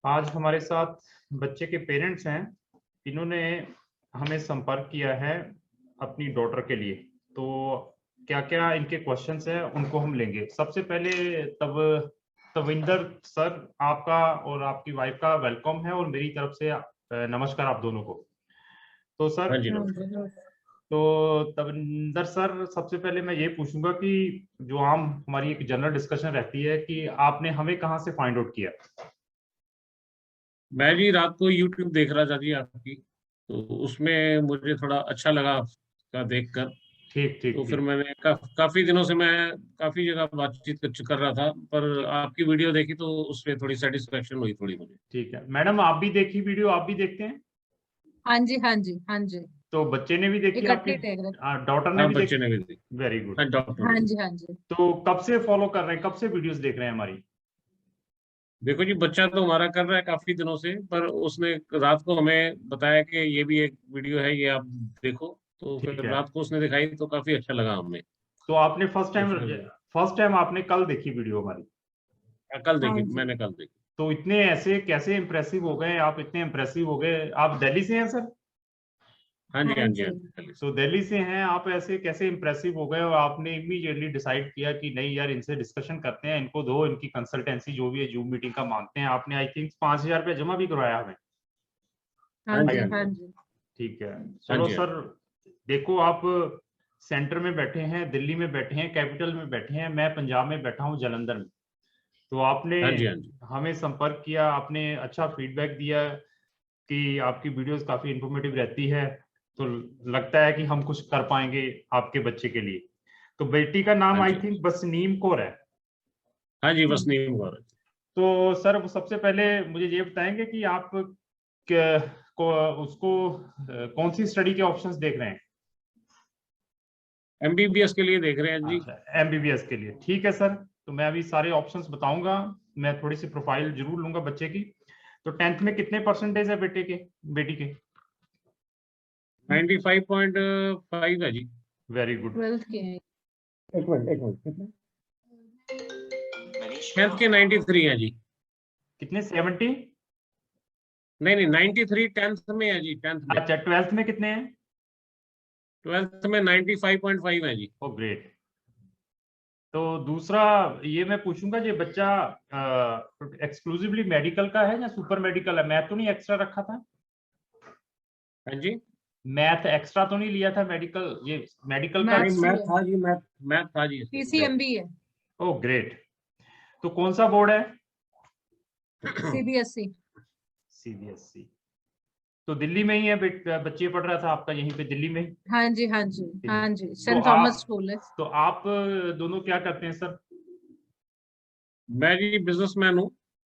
आज हमारे साथ बच्चे के पेरेंट्स हैं। इन्होंने हमें संपर्क किया है अपनी डॉटर के लिए। तो क्या क्या इनके क्वेश्चंस हैं उनको हम लेंगे। सबसे पहले तविंदर सर, आपका और आपकी वाइफ का वेलकम है और मेरी तरफ से नमस्कार आप दोनों को। तो सर, हाँ जी नमस्कार। तो तविंदर सर, सबसे पहले मैं ये पूछूंगा कि जो आम हमारी एक जनरल डिस्कशन रहती है कि आपने हमें कहाँ से फाइंड आउट किया। मैं जी रात को YouTube देख रहा था जी आपकी, तो उसमें मुझे थोड़ा अच्छा लगा आपका देखकर। ठीक ठीक तो फिर ठीक। मैंने काफी दिनों से मैं काफी जगह बातचीत कर रहा था, पर आपकी वीडियो देखी तो उसमें थोड़ी सेटिस्फेक्शन हुई थोड़ी मुझे। ठीक है मैडम, आप भी देखी वीडियो, आप भी देखते हैं? हाँ जी हाँ जी हाँ जी, तो बच्चे ने भी देखी, आपके इकट्ठे देख रहे। डॉटर ने हाँ भी बच्चे देखी? ने भी देखी। Very good. हाँ डॉक्टर हाँ ने भी। जी हाँ जी। तो कब से फॉलो कर रहे हैं, कब से वीडियोस देख रहे हैं हमारी? देखो जी, बच्चा तो हमारा कर रहा है काफी दिनों से, पर उसने रात को हमें बताया कि ये भी एक वीडियो है, ये आप देखो। तो ठीक फिर है। रात को उसने दिखाई तो काफी अच्छा लगा हमें। तो आपने तो फिर फर्स्ट टाइम आपने कल देखी वीडियो हमारी? कल हाँ देखी, जी। मैंने कल देखी। तो इतने ऐसे कैसे इम्प्रेसिव हो गए आप, इतने इम्प्रेसिव हो गए? आप दिल्ली से हैं सर? हाँ जी हाँ हाँ जी हाँ जी। जी। तो दिल्ली से हैं आप, ऐसे कैसे इम्प्रेसिव हो गए और आपने इमीडिएटली डिसाइड किया कि नहीं यार, इनसे डिस्कशन करते हैं, इनको दो, इनकी कंसल्टेंसी जो भी है जूम मीटिंग का मांगते हैं। आपने आई थिंक 5,000 रुपया जमा भी करवाया हमें। हाँ हाँ जी जी हाँ हाँ जी जी। ठीक है। हाँ चलो जी हाँ सर, जी। देखो आप सेंटर में बैठे हैं, दिल्ली में बैठे हैं, कैपिटल में बैठे हैं, मैं पंजाब में बैठा हूं जलंधर में। तो आपने हाँ जी हाँ जी। हमें संपर्क किया, आपने अच्छा फीडबैक दिया कि आपकी वीडियोस काफी इंफॉर्मेटिव रहती है। तो लगता है कि हम कुछ कर पाएंगे आपके बच्चे के लिए। तो बेटी का नाम हाँ आई जी थिंक बसनीम कौर है। हाँ जी, हाँ बस नहीं हुआ। तो सर, सबसे पहले मुझे ये बताएंगे कि आप उसको कौन सी स्टडी के ऑप्शंस देख रहे हैं? MBBS के लिए देख रहे हैं जी। अच्छा, एमबीबीएस के लिए। ठीक है सर, तो मैं अभी सारे ऑप्शंस बताऊंगा। मैं थोड़ी सी प्रोफाइल जरूर लूंगा बच्चे की। तो 10th में कितने परसेंटेज है बेटी के? 95.5 है जी। Very good. 12th के हैं। एक मिनट एक मिनट कितने? 10th के 93 है जी। कितने, 70? नहीं नहीं, 93 10th में है जी, 10th में। अच्छा, 12th में कितने हैं? 12th में 95.5 है जी। ओ ग्रेट। तो दूसरा ये मैं पूछूंगा, ये बच्चा एक्सक्लूसिवली मेडिकल का है या सुपर मेडिकल है? मैथ तो नहीं एक्स्ट्रा रखा था? हाँ जी। मैथ एक्स्ट्रा तो नहीं लिया था मेडिकल, ये मेडिकल का? नहीं मैथ्स मैथ भी है, था जी, मैथ मैथ था जी इसमें। PCMB है, ओ ग्रेट। तो कौन सा बोर्ड है? CBSE। सीबीएसई। तो दिल्ली में ही है बच्चे पढ़ रहा था आपका यहीं पे दिल्ली में ही? हाँ जी हाँ जी हाँ जी, तो सेंट थॉमस आप स्कूल है। तो आप दोनों क्या करते हैं सर? मैं जी बिजनेसमैन हूँ,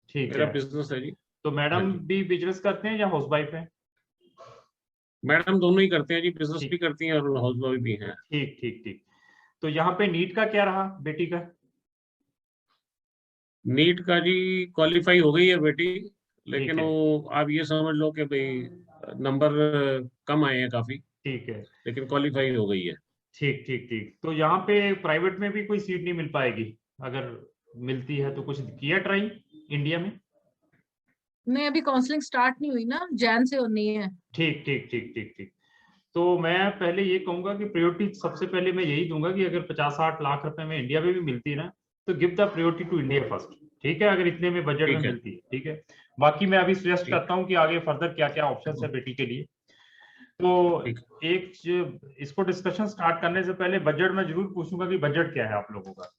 ठीक मेरा है। बिजनेस है जी। तो हाँ मैडम जी। भी बिजनेस करते हैं या हाउसवाइफ है? मैडम दोनों ही करते हैं जी, बिजनेस भी ठीक करती हैं और हाउस वाइफ भी हैं। ठीक ठीक ठीक। तो यहाँ पे नीट का क्या रहा बेटी का? नीट का जी क्वालिफाई हो गई है बेटी, ठीक लेकिन है वो आप ये समझ लो कि भाई नंबर कम आए हैं काफी, ठीक है। लेकिन क्वालिफाई हो गई है। ठीक ठीक ठीक। तो यहाँ पे प्राइवेट में भी कोई सीट नहीं मिल पाएगी? अगर मिलती है तो कुछ किया ट्राई इंडिया में? नहीं, अभी काउंसलिंग स्टार्ट नहीं हुई ना, जैन से होनी है। ठीक ठीक ठीक ठीक ठीक। तो मैं पहले ये कहूंगा कि प्रायोरिटी सबसे पहले मैं यही दूंगा कि अगर 50-60 लाख रुपए में इंडिया में भी मिलती है ना, तो give the priority to India first. ठीक है, अगर इतने में बजट में ठीक है। मिलती है। ठीक है। बाकी मैं अभी सजेस्ट ठीक करता हूँ कि आगे फर्दर क्या क्या ऑप्शन है बेटी के लिए। तो ठीक। इसको डिस्कशन स्टार्ट करने से पहले बजट में जरूर पूछूंगा कि बजट क्या है आप लोगों का?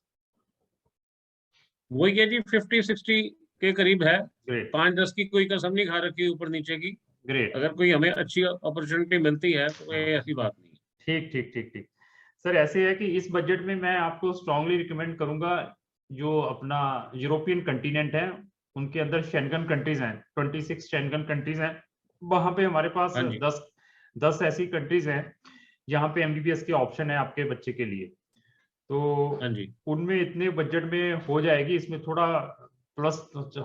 वही है जी, 50-60 के करीब है। ग्रेट 5-10 की कोई कसम नहीं खा रखी ऊपर नीचे की। ग्रेट। अगर कोई हमें अच्छी अपॉर्चुनिटी मिलती है तो ये ऐसी बात नहीं है। ठीक ठीक ठीक ठीक। सर, ऐसे है कि इस बजट में मैं आपको स्ट्रांगली रिकमेंड करूंगा, जो अपना यूरोपियन कंटिनेंट है, उनके अंदर शेंगन कंट्रीज हैं, 26 शेंगन कंट्रीज हैं। वहां पे हमारे पास हाँ जी। 10 ऐसी कंट्रीज हैं जहाँ पे एमबीबीएस के ऑप्शन है आपके बच्चे के लिए। तो हाँ जी। उनमें इतने बजट में हो जाएगी, इसमें थोड़ा प्लस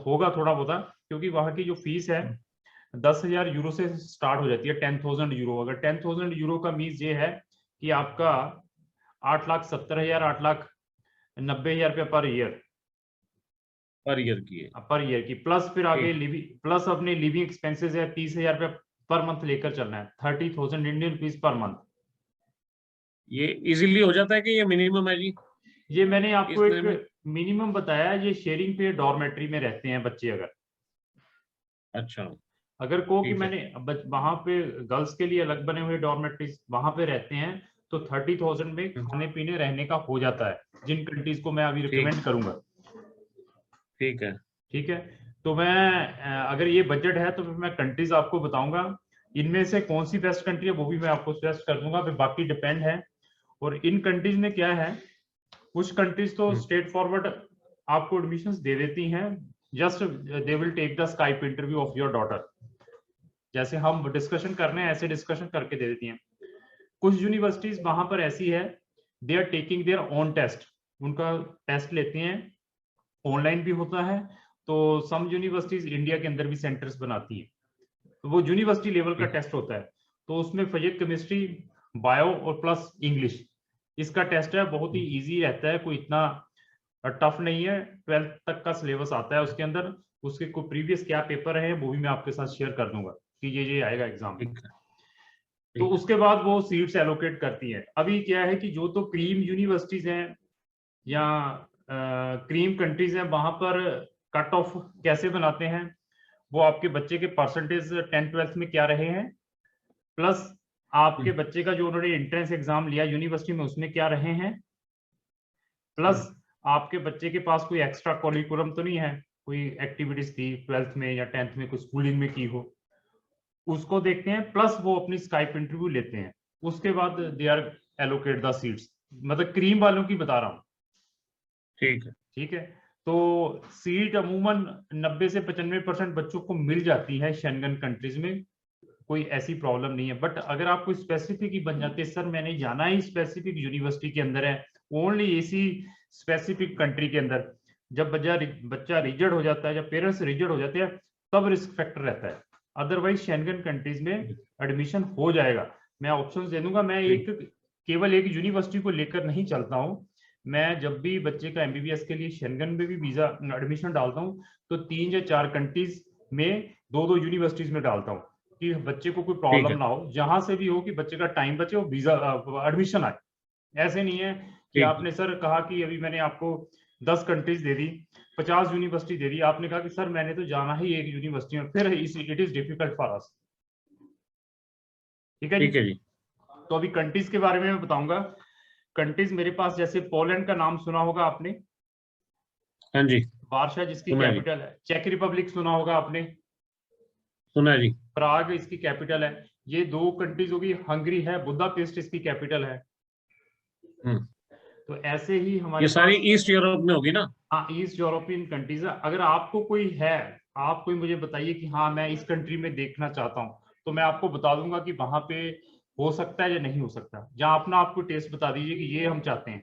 होगा थोड़ा बहुत, क्योंकि वहाँ की जो फीस है 10,000 यूरो से स्टार्ट हो जाती है, 10,000 यूरो। अगर 10,000 यूरो का मीन्स ये है कि आपका 8,70,000, 8,90,000 रुपया पर ईयर। पर ईयर की है। पर ईयर की, प्लस फिर आगे ठीक। लिविंग, प्लस अपने लिविंग एक्सपेंसेस है 30,000 रुपये पर मंथ लेकर चलना है, 30,000 इंडियन रुपीज पर मंथ। ये इजीली हो जाता है कि ये मिनिमम है जी ये मैंने आपको इसमें में? एक मिनिमम बताया, ये शेयरिंग पे डॉर्मेट्री में रहते हैं बच्चे। अच्छा अगर को कि ठीक है। मैंने वहां पे गर्ल्स के लिए अलग बने हुए डॉर्मेट्रीज वहां पे रहते हैं, तो 30,000 में खाने पीने रहने का हो जाता है, जिन कंट्रीज को मैं अभी ठीक रिकमेंड करूंगा। ठीक है। ठीक है, तो मैं अगर ये बजट है तो फिर मैं कंट्रीज आपको बताऊंगा, इनमें से कौन सी बेस्ट कंट्री है वो भी मैं आपको सजेस्ट कर दूंगा, फिर बाकी डिपेंड है। और इन कंट्रीज में क्या है, कुछ कंट्रीज तो स्ट्रेट फॉरवर्ड आपको एडमिशंस दे देती हैं, just they will take the Skype interview of your daughter, जैसे हम डिस्कशन कर रहे हैं ऐसे डिस्कशन करके दे देती हैं। कुछ यूनिवर्सिटीज वहां पर ऐसी है, they are taking their own test, उनका टेस्ट लेते हैं, ऑनलाइन भी होता है। तो सम यूनिवर्सिटीज इंडिया के अंदर भी सेंटर्स बनाती है, तो वो यूनिवर्सिटी लेवल का टेस्ट होता है। तो उसमें फिजिक्स, केमिस्ट्री, बायो और प्लस इंग्लिश, इसका टेस्ट है, बहुत ही इजी रहता है, कोई इतना टफ नहीं है। 12th तक का सिलेबस आता है उसके अंदर, उसके कोई प्रीवियस क्या पेपर है वो भी मैं आपके साथ शेयर कर दूंगा कि ये आएगा एग्जाम में। ठीक है। तो ठीक है। उसके बाद वो सीट्स एलोकेट करती है। अभी क्या है कि जो तो क्रीम यूनिवर्सिटीज हैं या क्रीम कंट्रीज हैं, वहां पर कट ऑफ कैसे बनाते हैं, वो आपके बच्चे के परसेंटेज 10th-12th में क्या रहे हैं, प्लस आपके बच्चे का जो उन्होंने एंट्रेंस एग्जाम लिया यूनिवर्सिटी में उसमें क्या रहे हैं, प्लस आपके बच्चे के पास कोई एक्स्ट्रा करिकुलम तो नहीं है, कोई एक्टिविटीज थी 12th में या 10th में, कोई स्कूलिंग में की हो, उसको देखते हैं, प्लस वो अपनी स्काइप इंटरव्यू लेते हैं। उसके बाद they are allocate the seats, मतलब क्रीम वालों की बता रहा हूँ। ठीक है। ठीक है, तो सीट अमूमन 90 से 95% बच्चों को मिल जाती है शेंगन कंट्रीज में, कोई ऐसी प्रॉब्लम नहीं है। बट अगर आपको स्पेसिफिक ही बन जाते हैं, सर मैंने जाना ही स्पेसिफिक यूनिवर्सिटी के अंदर है, ओनली इसी स्पेसिफिक कंट्री के अंदर, जब बच्चा रिजेक्ट हो जाता है, जब पेरेंट्स रिजेक्ट हो जाते हैं, तब रिस्क फैक्टर रहता है। अदरवाइज शेंगन कंट्रीज में एडमिशन हो जाएगा। मैं ऑप्शंस दे दूंगा, मैं एक केवल एक यूनिवर्सिटी को लेकर नहीं चलता हूँ, मैं जब भी बच्चे का एमबीबीएस के लिए शेंगन में भी वीजा एडमिशन डालता हूँ तो 3 या 4 कंट्रीज में 2-2 यूनिवर्सिटीज में डालता हूँ, कि बच्चे को कोई प्रॉब्लम ना हो, जहां से भी हो कि बच्चे का टाइम बचे और वीजा एडमिशन आए। ऐसे नहीं है कि आपने सर कहा कि अभी मैंने आपको 10 कंट्रीज दे दी, 50 यूनिवर्सिटी दे दी, आपने कहा कि सर मैंने तो जाना ही एक यूनिवर्सिटी में, फिर it is difficult for us. ठीक है जी। तो अभी कंट्रीज के बारे में मैं बताऊंगा। कंट्रीज मेरे पास, जैसे पोलैंड का नाम सुना होगा आपने, हाँ जी वार्शा जिसकी कैपिटल है, चेक रिपब्लिक सुना होगा आपने, सुना जी, प्राग इसकी कैपिटल है। ये 2 कंट्रीज होगी, हंगरी है, बुदापेस्ट इसकी कैपिटल है। तो ऐसे ही हमारे ये सारी ईस्ट यूरोप में होगी ना? हाँ, ईस्ट यूरोपियन कंट्रीज है। अगर आपको कोई है, आप कोई मुझे बताइए कि हाँ मैं इस कंट्री में देखना चाहता हूँ, तो मैं आपको बता दूंगा कि वहां पे हो सकता है या नहीं हो सकता, जहां अपना आपको टेस्ट बता दीजिए कि ये हम चाहते हैं।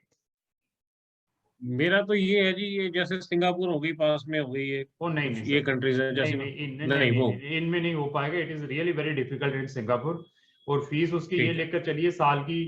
मेरा तो ये है जी, ये जैसे सिंगापुर हो गई, पास में हो गई, ये ओ नहीं कुछ नहीं ये सर, कंट्रीज है नहीं जैसे नहीं नहीं वो इनमें नहीं हो पाएगा, it is really very difficult in Singapore. और फीस उसकी ये ठीक है। लेकर चलिए, साल की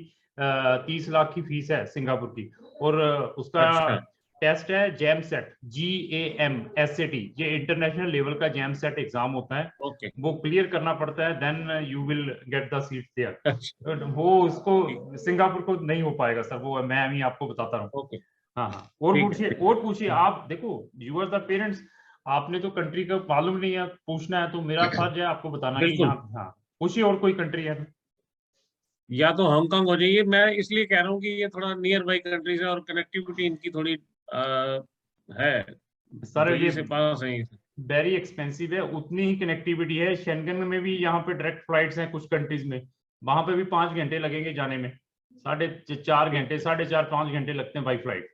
30 लाख की फीस है सिंगापुर की। और उसका अच्छा टेस्ट है जैम सेट, GAMSAT, ये इंटरनेशनल लेवल का जैम सेट एग्जाम होता है, ओके। वो क्लियर करना पड़ता है, then you will get the seat there. अच्छा वो उसको सिंगापुर को नहीं हो पाएगा सर, वो मैं अभी आपको बताता हूँ। ओके हाँ हाँ, और ठीक पूछिए, है। और पूछिए आप, देखो यू आर द पेरेंट्स, आपने तो कंट्री का मालूम नहीं है, पूछना है तो मेरा फर्ज है आपको बताना कि बिल्कुल, यहाँ। हाँ पूछिए, और कोई कंट्री है तो। या तो हांगकांग हो जाइए, मैं इसलिए कह रहा हूँ कि ये थोड़ा नियर बाई कंट्रीज है और कनेक्टिविटी इनकी थोड़ी है, सर ये दिल्ली से पास है। वेरी एक्सपेंसिव है, उतनी ही कनेक्टिविटी है शेंगन में भी, यहाँ पे डायरेक्ट फ्लाइट्स हैं कुछ कंट्रीज में, वहां पे भी 5 घंटे लगेंगे जाने में, 4.5 घंटे, 4.5-5 घंटे लगते हैं बाई फ्लाइट।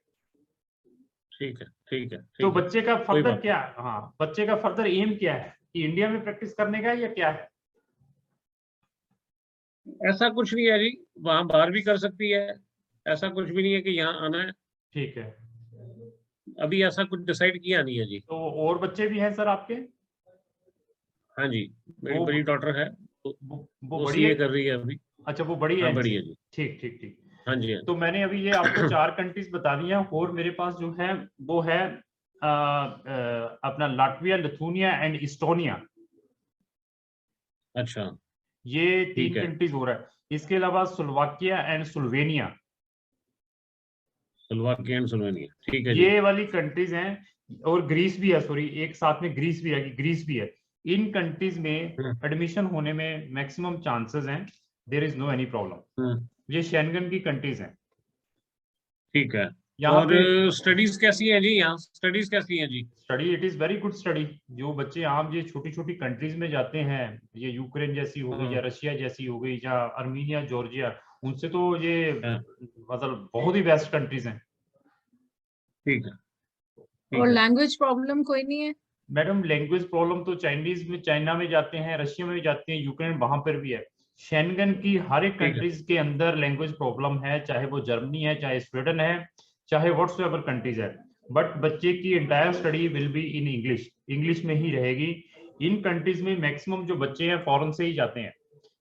ठीक है ठीक है तो ठीक है, बच्चे का कोई फर्दर बात क्या, हाँ बच्चे का फर्दर एम क्या है, कि इंडिया में प्रैक्टिस करने का या क्या है? नहीं। ऐसा कुछ नहीं है जी, वहां बाहर भी कर सकती है, ऐसा कुछ भी नहीं है कि यहाँ आना है। ठीक है, अभी ऐसा कुछ डिसाइड किया नहीं है जी। तो और बच्चे भी हैं सर आपके? हाँ जी, मेरी वो बड़ी डॉटर है, वो वो बड़ी है? सीए कर रही है अभी। अच्छा वो बड़ी है हाँ बड़ी इनसे। है जी। ठीक ठीक ठीक। हाँ जी हाँ तो मैंने अभी ये आपको 4 कंट्रीज बता दी हैं, और मेरे पास जो है वो है अपना लाटविया, लिथुनिया एंड इस्टोनिया, अच्छा ये ठीक 3 है। कंट्रीज हो रहा है। इसके अलावा Slovakia and Slovenia, Slovakia and Slovenia, ठीक है जी। ये वाली कंट्रीज हैं। और ग्रीस भी है, सॉरी एक साथ में ग्रीस भी है, ग्रीस भी है। इन कंट्रीज में एडमिशन होने में मैक्सिमम चांसेस हैं, there is no any problem. ये शेंगन की कंट्रीज हैं। ठीक है। यहाँ और पे स्टडीज कैसी है जी? यहाँ स्टडीज कैसी है जी? Study, it is very good study. जो बच्चे आप ये छोटी छोटी कंट्रीज में जाते हैं, ये यूक्रेन जैसी हो गई या रशिया जैसी हो गई या अर्मीनिया, जॉर्जिया, उनसे तो ये मतलब बहुत ही बेस्ट कंट्रीज हैं। ठीक है। और लैंग्वेज प्रॉब्लम कोई नहीं है? मैडम लैंग्वेज प्रॉब्लम तो चाइनीज में, चाइना में जाते हैं, रशिया में भी जाते हैं, यूक्रेन वहां पर भी है। शेंगन की हर एक कंट्रीज के अंदर लैंग्वेज प्रॉब्लम है, चाहे वो जर्मनी है, चाहे स्वीडन है, चाहे व्हाट्सएवर कंट्रीज है। बट बच्चे की entire study will be in English, English में ही रहेगी। इन कंट्रीज में मैक्सिमम जो बच्चे हैं फॉरेन से ही जाते हैं।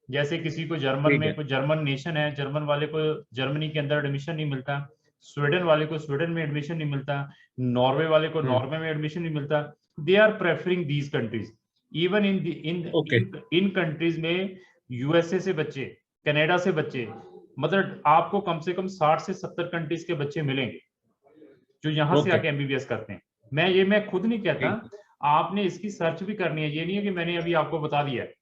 जैसे किसी को जर्मन में, कोई जर्मन नेशन है, जर्मन वाले को जर्मनी के अंदर एडमिशन नहीं मिलता, स्वीडन वाले को स्वीडन में एडमिशन नहीं मिलता, नॉर्वे वाले को नॉर्वे में एडमिशन नहीं मिलता। They are preferring these countries. Even in countries में यूएसए से बच्चे, कनाडा से बच्चे, मतलब आपको कम से कम 60 से 70 कंट्रीज के बच्चे मिलेंगे जो यहाँ से आके एमबीबीएस करते हैं। मैं खुद नहीं कहता, आपने इसकी सर्च भी करनी है। ये नहीं है कि मैंने अभी आपको बता दिया है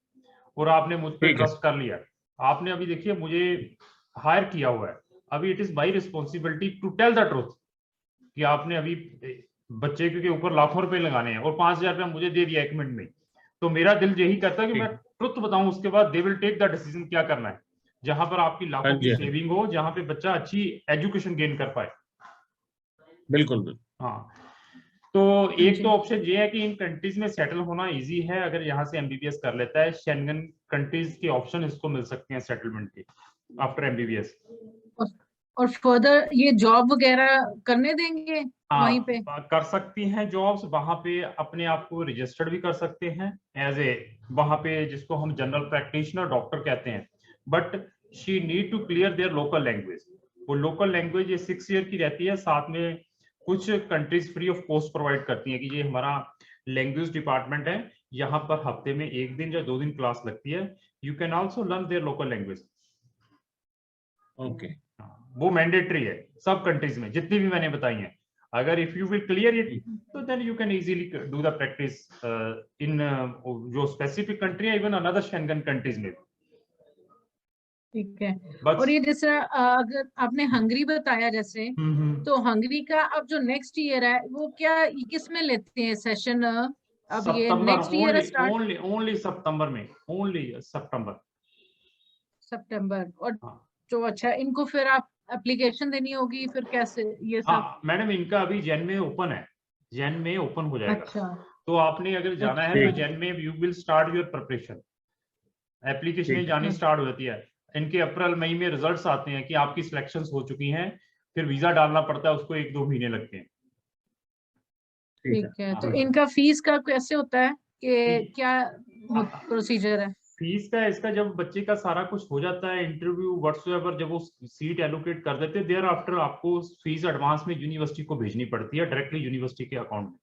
और आपने मुझ पर ट्रस्ट कर लिया। आपने अभी देखिए मुझे हायर किया हुआ है, अभी it is my responsibility to tell the truth कि आपने अभी बच्चे के ऊपर लाखों रुपए लगाने हैं और 5,000 रुपया मुझे दे दिया 1 मिनट में। तो मेरा दिल यही करता है कि मैं ट्रुथ बताऊं, उसके बाद they will take the decision क्या करना है, जहां पर आपकी लाखों की सेविंग हो, जहां पे बच्चा अच्छी एजुकेशन गेन कर पाए। बिल्कुल। हाँ, तो एक तो ऑप्शन ये है कि इन कंट्रीज में सेटल होना इजी है अगर यहाँ से एमबीबीएस कर लेता है। शेंगन कंट्रीज के ऑप्शन इसको मिल सकते हैं सेटलमेंट के आफ्टर एमबीबीएस। और फर्दर ये जॉब वगैरह करने देंगे वहीं पे? कर सकती हैं जॉब्स वहां पे, अपने आप को रजिस्टर्ड भी कर सकते हैं एज ए, वहां पे जिसको हम जनरल प्रैक्टिशनर डॉक्टर कहते हैं। But she need to clear their local language. वो लोकल लैंग्वेज ये 6 ईयर की रहती है, साथ में कुछ countries free of cost provide करती हैं कि ये हमारा लैंग्वेज डिपार्टमेंट है, यहाँ पर हफ्ते में 1 दिन या 2 दिन क्लास लगती है, you can also learn their local language. Okay, वो मैंडेटरी है सब कंट्रीज में जितनी भी मैंने बताई हैं। अगर if you will clear it तो then you can easily do the practice in जो स्पेसिफिक कंट्री है, इवन अनदर शेंगन कंट्रीज में। ठीक है। और ये जैसे अगर आपने हंगरी बताया जैसे, तो हंगरी का अब जो नेक्स्ट ईयर है वो क्या किस में लेते हैं सेशन? अब ये नेक्स्ट ईयर स्टार्ट ओनली सितंबर में, ओनली सितंबर। और जो अच्छा, इनको फिर आप एप्लीकेशन देनी होगी फिर कैसे ये सब? हाँ मैडम, इनका अभी जैन में ओपन है, जैन में ओपन हो जाएगा। अच्छा, तो आपने अगर जाना है तो जैन में you will start your preparation, application जानी स्टार्ट हो जाती है। इनके अप्रैल मई में रिजल्ट्स आते हैं कि आपकी सिलेक्शंस हो चुकी हैं, फिर वीजा डालना पड़ता है, उसको 1-2 महीने लगते हैं। ठीक है। तो इनका फीस का कैसे होता है कि क्या प्रोसीजर है? फीस का इसका जब बच्चे का सारा कुछ हो जाता है, इंटरव्यू व्हाट्सएवर, जब वो सीट एलोकेट कर देते हैं, देयर आफ्टर आपको फीस एडवांस में यूनिवर्सिटी को भेजनी पड़ती है डायरेक्टली यूनिवर्सिटी के अकाउंट में।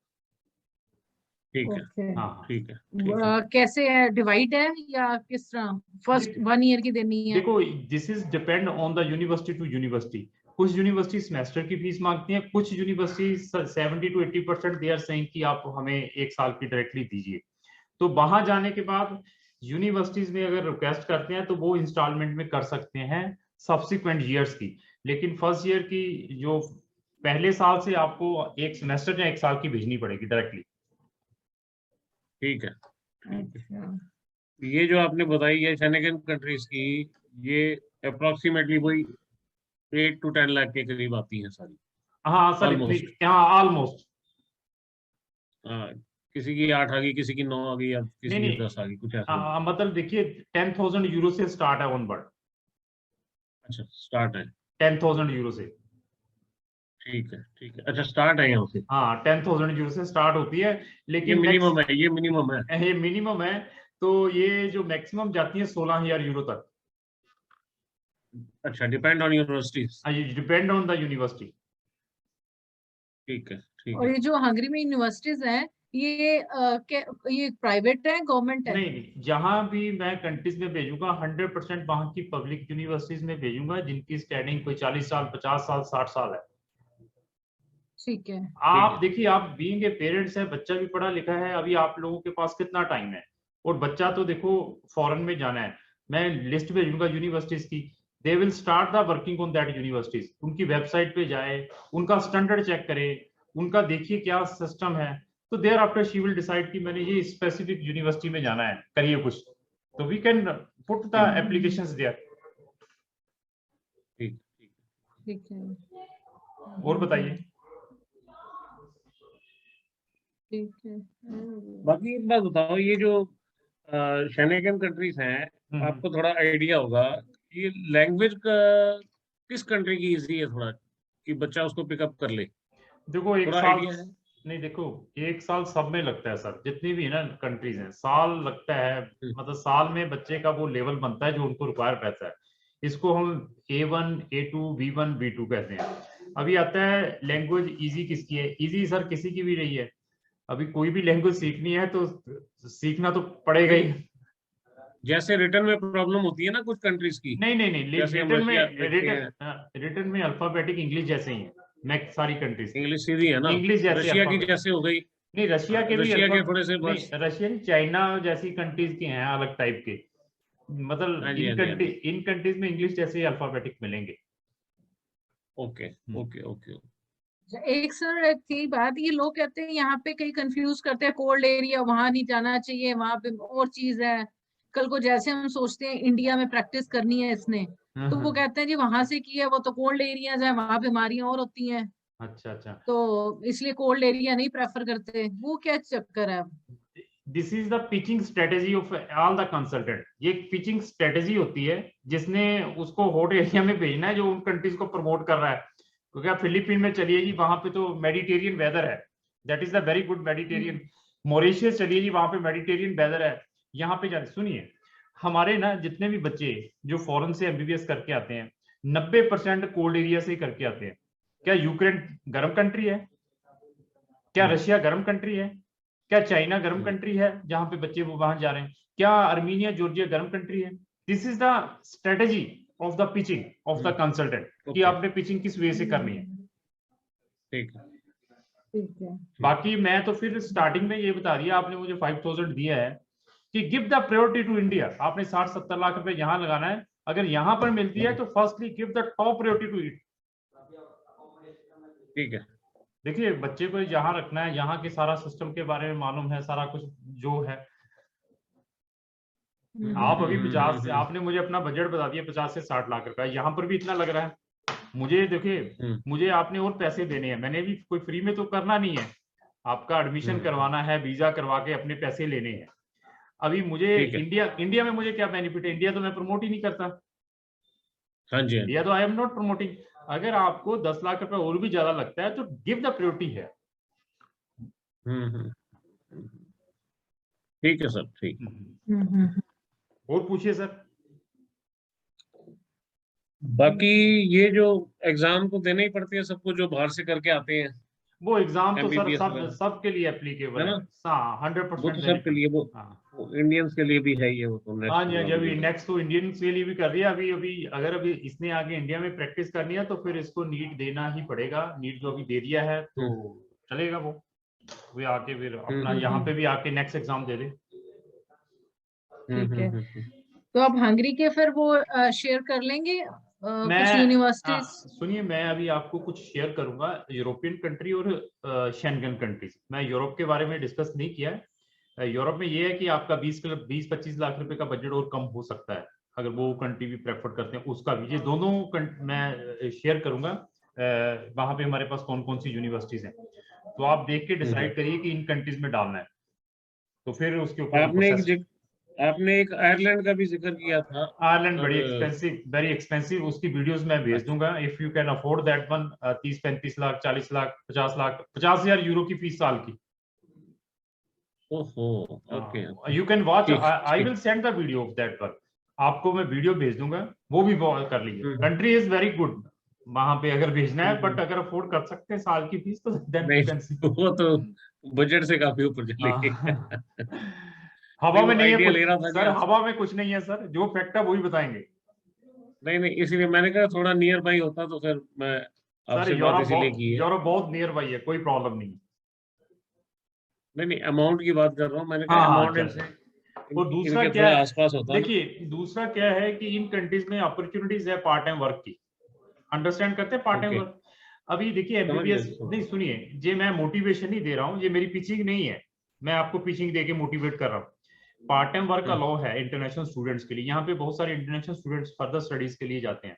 ठीक है। हाँ ठीक है। कैसे है, डिवाइड है या किस तरह? फर्स्ट 1 ईयर की देनी है? देखो this is depend on the university to university. कुछ यूनिवर्सिटी सेमेस्टर की फीस मांगती हैं, कुछ university 70 to 80% they are saying कि आप हमें 1 साल की डायरेक्टली दीजिए। तो वहां जाने के बाद यूनिवर्सिटीज में अगर रिक्वेस्ट करते हैं तो वो इंस्टॉलमेंट में कर सकते हैं सब्सिक्वेंट ईयर्स की, लेकिन फर्स्ट ईयर की जो पहले साल से आपको 1 सेमेस्टर या 1 साल की भेजनी पड़ेगी डायरेक्टली। ठीक है। ये जो आपने बताई है शेंगन कंट्रीज की, ये अप्रोक्सीमेटली वही 8 to 10 लाख के करीब आती हैं सारी। हाँ सर, ऑलमोस्ट। किसी की 8 आ गई, किसी की 9 आ गई, अब किसी की 10 आ गई, कुछ ऐसा। मतलब देखिए 10,000 यूरो से स्टार्ट है वन वर्ड। अच्छा, स्टार्ट है 10,000 यूरो से। ठीक है। अच्छा, स्टार्ट है यहाँ से? हाँ 10,000 यूरो से स्टार्ट होती है, लेकिन ये मिनिमम है, ये मिनिमम है। तो ये जो मैक्सिमम जाती है 16,000 यूरो तक। अच्छा, depend on universities. Depend on the university. ठीक है। और ये जो हंगरी में यूनिवर्सिटीज हैं ये ये प्राइवेट है गवर्नमेंट है? नहीं, जहां भी मैं कंट्रीज में भेजूंगा 100% वहां की पब्लिक यूनिवर्सिटीज में भेजूंगा जिनकी स्टैंडिंग कोई 40 साल 50 साल 60 साल है। ठीक है। आप देखिए, आप बीइंग ए पेरेंट्स है, बच्चा भी पढ़ा लिखा है, अभी आप लोगों के पास कितना टाइम है, और बच्चा तो देखो फॉरेन में जाना है, मैं लिस्ट भेजूंगा यूनिवर्सिटीज की, they will start the working on that universities, उनकी वेबसाइट पे जाए, उनका स्टैंडर्ड चेक करे, उनका देखिए क्या सिस्टम है, तो thereafter she will decide कि मैंने ये स्पेसिफिक यूनिवर्सिटी में जाना है, करिए कुछ, तो we can put the applications there. ठीक है, और बताइए। ठीक है। बाकी एक बात बताओ, ये जो शेंगेन कंट्रीज हैं, आपको थोड़ा आइडिया होगा ये लैंग्वेज का किस कंट्री की इजी है थोड़ा, कि बच्चा उसको पिकअप कर ले? देखो एक थोड़ा साल आइडिया है? नहीं, देखो एक साल सब में लगता है सर, जितनी भी है ना कंट्रीज हैं, साल लगता है, मतलब साल में बच्चे का वो लेवल बनता है जो उनको रिक्वायर रहता है, इसको हम A1 A2 B1 B2 कहते हैं। अभी आता है लैंग्वेज इजी किसकी है, इजी सर किसी की भी रही है, अभी कोई भी लैंग्वेज सीखनी है तो सीखना तो पड़ेगा ही। जैसे रिटर्न में प्रॉब्लम होती है ना कुछ कंट्रीज की, नहीं, जैसे हम रिटर्न में अल्फाबेटिक इंग्लिश जैसे ही है, मैं सारी कंट्रीज इंग्लिश सीधी है ना, इंग्लिश जैसे रशिया की जैसे हो गई। नहीं, रशिया के भी रशिया के थोड़े से बस, रशियन चाइना जैसी कंट्रीज के हैं अलग टाइप के, मतलब इन कंट्रीज में इंग्लिश जैसे ही अल्फाबेटिक मिलेंगे। Okay okay okay. एक सर की बात, ये लोग कहते हैं यहाँ पे कई कंफ्यूज करते हैं, कोल्ड एरिया वहां नहीं जाना चाहिए, वहां पे और चीज है, कल को जैसे हम सोचते हैं इंडिया में प्रैक्टिस करनी है इसने, तो वो कहते हैं जी वहां से किया वो तो कोल्ड एरियाज है, वहां बीमारियां और होती हैं। अच्छा, तो इसलिए कोल्ड एरिया नहीं प्रेफर करते, वो क्या चक्कर है? This is the pitching strategy of all the consultant, ये पिचिंग स्ट्रेटेजी होती है जिसने उसको हॉट एरिया में भेजना है, जो उन कंट्रीज को प्रमोट कर रहा है, क्योंकि आप फिलीपीन में चलिए जी, वहां पे तो मेडिटेरियन वेदर है, that is the very good Mediterranean. Mauritius चलिए जी, वहां पे मेडिटेरियन वेदर है। यहाँ पे जाए, सुनिए, हमारे ना जितने भी बच्चे जो फॉरेन से MBBS करके आते हैं 90% कोल्ड एरिया से ही करके आते हैं। क्या यूक्रेन गर्म कंट्री है? क्या रशिया गर्म कंट्री है? क्या चाइना गर्म कंट्री है जहां पे बच्चे वो वहां जा रहे हैं? क्या अर्मीनिया जॉर्जिया गर्म कंट्री है? This is the strategy of the pitching of the consultant, कि आपने पिचिंग किस वे से करनी है। ठीक है। बाकी मैं तो फिर स्टार्टिंग में ये बता दिया, आपने मुझे 5000 दिया है कि give the priority to India, आपने 60-70 लाख रुपए यहाँ लगाना है, अगर यहाँ पर मिलती है तो firstly give the top priority to it. ठीक है। देखिए बच्चे को यहाँ रखना है, यहाँ के सारा सिस्टम के बारे में मालूम है, सारा कुछ जो है। आप अभी 50 से, आपने मुझे अपना बजट बता दिया 50 से 60 लाख रुपए, यहाँ पर भी इतना लग रहा है मुझे। देखिए मुझे आपने और पैसे देने हैं, मैंने भी कोई फ्री में तो करना नहीं है, आपका एडमिशन करवाना है, वीजा करवा के अपने पैसे लेने हैं। अभी मुझे इंडिया में मुझे क्या बेनिफिट है? इंडिया तो मैं प्रमोट ही नहीं करता। हाँ जी, इंडिया तो आई एम नॉट प्रमोटिंग। अगर आपको 10 लाख रुपए और भी ज्यादा लगता है तो गिव द प्रायोरिटी है। ठीक है सर, ठीक। और पूछिए सर। बाकी ये जो एग्जाम तो देने ही पड़ते हैं सबको जो बाहर से करके आते हैं, वो एग्जाम तो सर MBBS सबके लिए एप्लीकेबल है, 100%। वो तो सबके लिए, वो इंडियंस के लिए भी है ये, वो तो हाँ जी, जब नेक्स्ट तो इंडियंस के लिए भी कर रही है। अभी अगर इसने आगे इंडिया में प्रैक्टिस करनी है तो फिर इसको नीट देना ही पड़ेगा। नीट जो अभी दे दिया है तो चलेगा, वो आके फिर अपना यहाँ पे भी आके नेक्स्ट एग्जाम दे दे। ठीक है, तो आप हंगरी के फिर वो शेयर कर लेंगे कुछ यूनिवर्सिटीज? सुनिए, मैं अभी आपको कुछ शेयर करूंगा यूरोपियन कंट्री और शेंगन कंट्रीज। मैं यूरोप के बारे में डिस्कस नहीं किया है। यूरोप में ये है कि आपका 20-25 लाख रुपए का बजट और कम हो सकता है, अगर वो कंट्री भी प्रेफर करते हैं उसका भी। ये दोनों मैं शेयर करूंगा, वहां पे हमारे पास कौन कौन सी यूनिवर्सिटीज हैं, तो आप देख के डिसाइड करिए कि इन कंट्रीज में डालना है, तो फिर उसके ऊपर। आपने एक आयरलैंड का भी जिक्र किया था। आयरलैंड वेरी एक्सपेंसिव, उसकी वीडियोस मैं भेज दूंगा। If you can afford that one, 30-35 lakh, 40 lakh, 50 lakh, 50,000 euro की फीस साल की। ओहो, okay. You can watch, I will send the video of that one, आपको मैं वीडियो भेज दूंगा, वो भी कर लीजिए। कंट्री इज वेरी गुड, वहां पे अगर भेजना है, बट अगर अफोर्ड कर सकते हैं साल की फीस तो नहीं, वो तो बजट से काफी ऊपर चलेगी। हवा नहीं, में वो नहीं है आइडिया कुछ ले रहा था कि सर, हवा में कुछ नहीं है सर, जो फैक्ट है वही बताएंगे। नहीं नहीं, इसीलिए मैंने कहा थोड़ा नियर बाई होता तो फिर मैं सर आपसे बात इसीलिए की है। यूरोप बहुत नियर बाई है, कोई प्रॉब्लम नहीं है। नहीं नहीं, अमाउंट की बात कर रहा हूँ, मैंने हाँ कहा हाँ अमाउंट चल। इनसे और दूसरा इनके क्या थोड़े है, आसपास होता ना। देखिए दूसरा क्या है कि इन कंट्रीज में अपॉर्चुनिटीज है पार्ट टाइम वर्क की। अंडरस्टैंड करते हैं पार्ट टाइम ओके, वर्क। अभी देखिए समझ गया एमबीबीएस, नहीं सुनिए, ये मैं मोटिवेशन नहीं दे रहा हूँ, ये मेरी पिचिंग नहीं है, मैं आपको पिचिंग दे के मोटिवेट कर रहा हूँ। पार्ट टाइम वर्क हम्म, अलाउ है इंटरनेशनल स्टूडेंट्स के लिए, यहाँ पे बहुत सारे इंटरनेशनल स्टूडेंट्स फर्दर स्टडीज के लिए जाते हैं।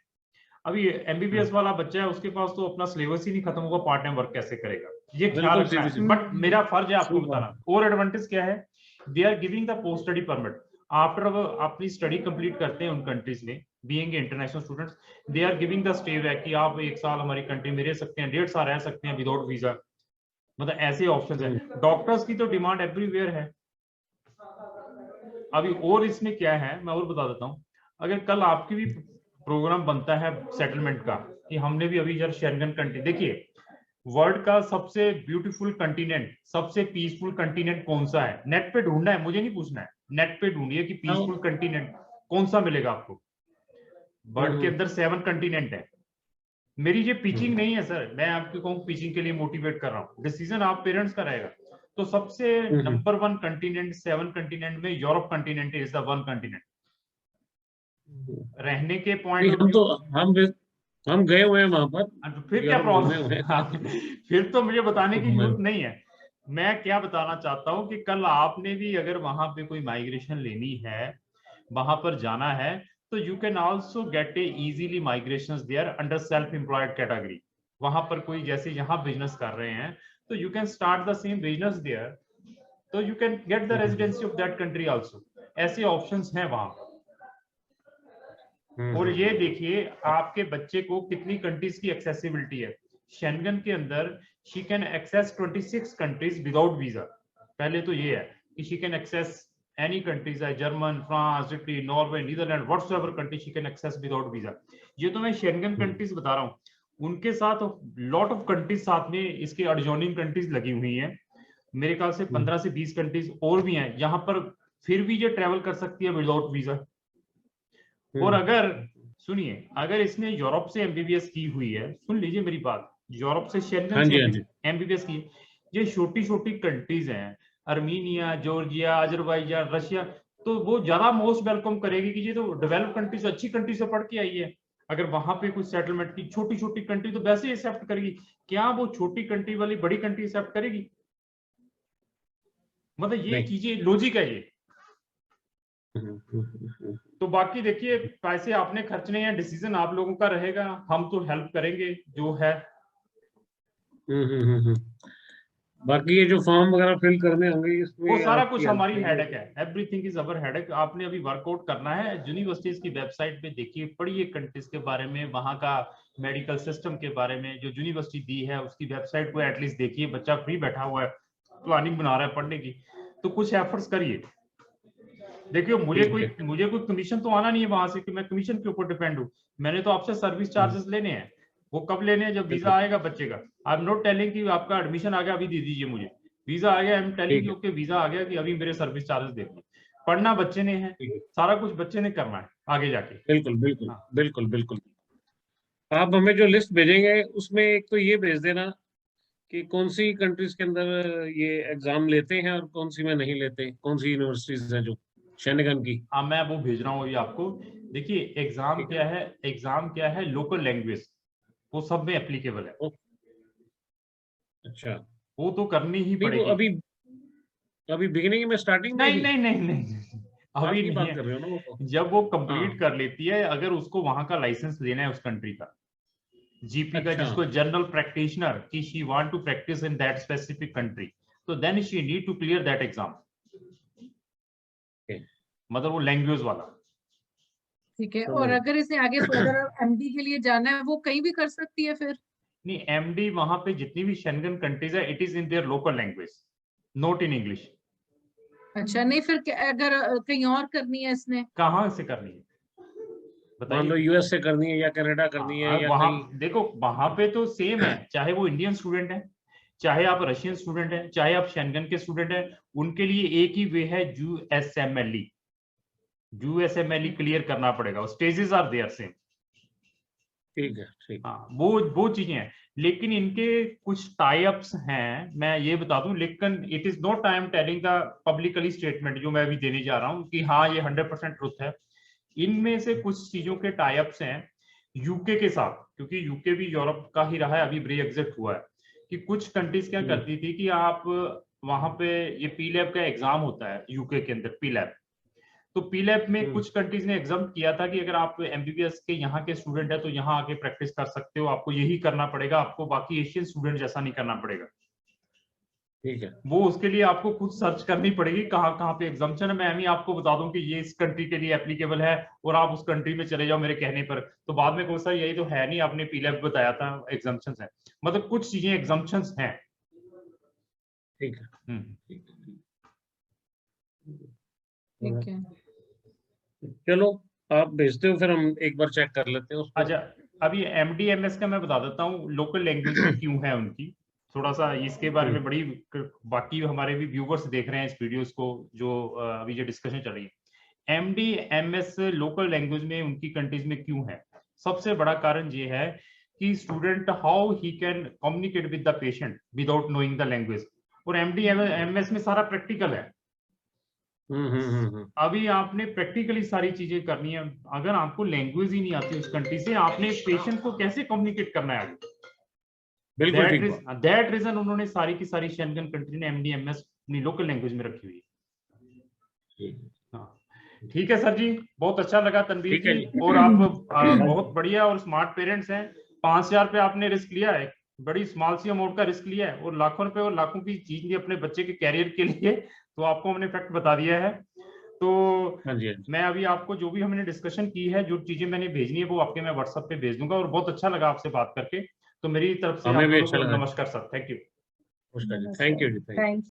अभी एमबीबीएस वाला बच्चा है, उसके पास तो अपना सिलेबस ही नहीं खत्म होगा, पार्ट टाइम वर्क कैसे करेगा, ये ख्याल बिल्कुल रखना सीधी है। सी बट मेरा फर्ज है आपको सही बात बताना। है। और एडवांटेज क्या है, they are giving the post study permit after अपनी स्टडी कंप्लीट करते हैं उन कंट्रीज में, being international students, they are giving the stay back कि आप 1 साल हमारी कंट्री में रह सकते हैं, 1.5 साल रह सकते हैं विदाउट वीजा, मतलब ऐसे ऑप्शंस है। डॉक्टर्स की तो डिमांड एवरीवेयर है। अभी और इसमें क्या है मैं और बता देता हूँ, अगर कल आपकी भी प्रोग्राम बनता है सेटलमेंट का, कि हमने भी अभी यार शेंगन कंट्री, देखिए वर्ल्ड का सबसे ब्यूटीफुल कंटिनेंट, सबसे पीसफुल कंटिनेंट कौन सा है, नेट पे ढूंढना है, मुझे नहीं पूछना है, नेट पे ढूंढिए कि पीसफुल कंटिनेंट कौन सा मिलेगा आपको। वर्ल्ड के अंदर 7 कंटिनेंट है। मेरी ये पिचिंग नहीं है सर, मैं आपको कहूँ पिचिंग के लिए मोटिवेट कर रहा हूँ, डिसीजन आप पेरेंट्स का रहेगा। तो सबसे नंबर 1 कंटिनेंट 7 कंटिनेंट में Europe continent is the 1 continent. रहने के पॉइंट नहीं, ऑफ हम व्यू, तो हम गए हुए हैं वहां पर, तो फिर क्या यूरोप घूमे हुए प्रॉब्लम हैं। फिर तो मुझे बताने की घूमे जरूरत हुए। नहीं है। मैं क्या बताना चाहता हूं कि कल आपने भी अगर वहां पे कोई माइग्रेशन लेनी है, वहां पर जाना है, तो you can also get a easily migration there under self employed category. वहां पर कोई जैसे यहाँ बिजनेस कर रहे हैं, तो you can start the same business there, तो you can get the residency of that country also. ऐसे ऑप्शंस हैं वहां। और ये देखिए आपके बच्चे को कितनी कंट्रीज की एक्सेसिबिलिटी है शेंगन के अंदर, she can access 26 countries without visa. पहले तो ये है कि she can access any countries है, German, France, Italy, Norway, Netherlands, whatsoever country she can access without visa. ये तो मैं शेंगन कंट्रीज बता रहा हूँ, उनके साथ लॉट ऑफ कंट्रीज साथ में इसके एडजॉइनिंग कंट्रीज लगी हुई हैं। मेरे ख्याल से 15 से 20 कंट्रीज और भी हैं यहाँ पर, फिर भी ये ट्रेवल कर सकती है विदाउट वीजा। और अगर सुनिए, अगर इसने यूरोप से एमबीबीएस की हुई है, सुन लीजिए मेरी बात, यूरोप से शेंगन हाँ से जी, हाँ जी। एमबीबीएस की, ये छोटी छोटी कंट्रीज हैं, अर्मीनिया, जॉर्जिया, अजरबैजान, रशिया, तो वो ज्यादा मोस्ट वेलकम करेगी कि ये तो डेवलप कंट्री से, अच्छी कंट्री से पढ़ के आई है। अगर वहां पे कुछ सेटलमेंट की छोटी छोटी कंट्री तो वैसे ही एक्सेप्ट करेगी, क्या वो छोटी कंट्री वाली बड़ी कंट्री एक्सेप्ट करेगी? मतलब ये नहीं। चीजें लॉजिक है ये। तो बाकी देखिए पैसे आपने खर्चने हैं, डिसीजन आप लोगों का रहेगा, हम तो हेल्प करेंगे जो है। बाकी ये जो फॉर्म वगैरह फिल करने होंगे वो इसमें सारा आपकी कुछ हेल्प हमारी चाहिए। हेडेक है, एवरीथिंग इज अवर हेडेक। आपने अभी वर्कआउट करना है, यूनिवर्सिटीज की वेबसाइट पे देखिए, पढ़िए कंट्रीज के बारे में, वहां का मेडिकल सिस्टम के बारे में, जो यूनिवर्सिटी दी है उसकी वेबसाइट को एटलीस्ट देखिए। बच्चा फ्री बैठा हुआ है, प्लानिंग बना रहा है पढ़ने की, तो कुछ एफर्ट्स करिए। देखियो ठीक है। मुझे कोई कमीशन तो आना नहीं है वहां से कि मैं कमीशन के ऊपर डिपेंड हूँ। मैंने तो आपसे सर्विस चार्जेस लेने हैं, वो कब लेने हैं? जब वीजा बिल्कुल। आएगा बच्चे का। आई एम नॉट टेलिंग कि आपका एडमिशन आ गया अभी दे दीजिए मुझे, वीजा आ गया, आई एम टेलिंग ठीक कि है। ओके वीजा आ गया कि अभी मेरे सर्विस चार्जेस दे दीजिए। पढ़ना बच्चे ने है, ठीक है। सारा कुछ बच्चे ने करना है आगे जाके। बिल्कुल बिल्कुल हाँ बिल्कुल बिल्कुल। आप हमें जो लिस्ट भेजेंगे उसमें एक तो ये भेज देना कि कौन सी कंट्रीज के अंदर ये एग्जाम लेते हैं और कौन सी में नहीं लेते, कौन सी यूनिवर्सिटीज हैं जो शेनेगन की। हाँ मैं वो भेज रहा हूँ अभी आपको। देखिए एग्जाम ठीक है। क्या है, एग्जाम क्या है, लोकल लैंग्वेज, वो सब में एप्लीकेबल है, ओ, अच्छा। वो तो करनी ही नहीं, वो पड़ेगी। अभी अभी बिगिनिंग में, स्टार्टिंग में नहीं ही नहीं नहीं नहीं, अभी आपकी नहीं बात है। कर रहे हो ना वो तो। जब वो कंप्लीट हाँ। कर लेती है, अगर उसको वहां का लाइसेंस लेना है उस कंट्री का, जीपी का, अच्छा। जिसको जनरल प्रैक्टिशनर की she want to practice in that specific country, तो then she need to clear that exam, okay. मतलब वो लैंग्वेज वाला। ठीक है। और समझ अगर इसे आगे फर्दर एमडी के लिए जाना है, वो कहीं भी कर सकती है फिर? नहीं, एमडी वहां पे जितनी भी शेंगन कंट्रीज है, it is in their local language, not in English. अच्छा, नहीं फिर अगर कहीं और करनी है इसने? कहाँ से करनी है? मान लो यूएस से करनी है या कनाडा करनी है या वहां कहीं। देखो वहां पे तो सेम है, चाहे वो इंडियन स्टूडेंट है, चाहे आप रशियन स्टूडेंट है, चाहे आप शेंगन के स्टूडेंट है, उनके लिए एक ही वे है, यूएसएमएलई क्लियर करना पड़ेगा, स्टेजेस आर देयर सेम। ठीक है, ठीक। हाँ, वो चीजें हैं, लेकिन इनके कुछ टाई अप्स हैं, मैं ये बता दूं, लेकिन it is not I am telling the publicly statement जो मैं अभी देने जा रहा हूं कि हाँ ये 100% ट्रुथ है। इनमें से कुछ चीजों के टाई अप्स हैं यूके के साथ, क्योंकि यूके भी यूरोप का ही रहा है, अभी ब्रेक्जिट हुआ है, कि कुछ कंट्रीज क्या करती थी कि आप वहां पे ये पीलैब का एग्जाम होता है यूके के अंदर, पीलैब, तो पीलैब में कुछ कंट्रीज ने एग्जाम किया था कि अगर आप एमबीबीएस के यहाँ के स्टूडेंट है तो यहाँ आके प्रैक्टिस कर सकते हो, आपको यही करना पड़ेगा, आपको बाकी एशियन स्टूडेंट जैसा नहीं करना पड़ेगा। ठीक है, वो उसके लिए आपको खुद सर्च करनी पड़ेगी कहाँ कहाँ पे एग्जाम्पशन है। मैं भी आपको बता दूं कि ये इस कंट्री के लिए एप्लीकेबल है और आप उस कंट्री में चले जाओ मेरे कहने पर, तो बाद में कहो सर यही तो है नहीं, आपने पीलैब बताया था एग्जाम्पशंस है, मतलब कुछ चीजें एग्जाम्पशंस हैं। ठीक है, ठीक है, चलो आप भेजते हो फिर हम एक बार चेक कर लेते हैं उसको। अच्छा, अभी एमडीएमएस का मैं बता देता हूँ लोकल लैंग्वेज में क्यों है उनकी, थोड़ा सा इसके बारे में, बड़ी बाकी हमारे भी व्यूवर्स देख रहे हैं इस वीडियोस को, जो अभी जो डिस्कशन चल रही है, एमडीएमएस लोकल लैंग्वेज में उनकी कंट्रीज में क्यों है। सबसे बड़ा कारण ये है कि student how he can communicate with the patient without knowing the language, और एमडीएमएस में सारा प्रैक्टिकल है। अभी आपने प्रैक्टिकली सारी चीजें करनी है, अगर आपको लैंग्वेज ही नहीं आती उस कंट्री से, आपने पेशेंट को कैसे कम्युनिकेट करना है आगे। दैट रीजन उन्होंने सारी की सारी शेंगन कंट्री ने एमडीएमएस अपनी लोकल लैंग्वेज में रखी हुई है। हाँ, ठीक है सर जी, बहुत अच्छा लगा तनवीर जी, और आप बहुत बढ़िया और स्मार्ट पेरेंट्स हैं। 5,000 रुपये आपने रिस्क लिया है, बड़ी स्मॉल सी अमाउंट का रिस्क लिया है, और लाखों रुपए और लाखों की चीज ली अपने बच्चे के कैरियर के लिए, तो आपको हमने फैक्ट बता दिया है। तो मैं अभी आपको जो भी हमने डिस्कशन की है, जो चीजें मैंने भेजनी है वो आपके मैं व्हाट्सएप पे भेज दूंगा, और बहुत अच्छा लगा आपसे बात करके, तो मेरी तरफ से आप दोनों को नमस्कार sir, thank you. Thank you.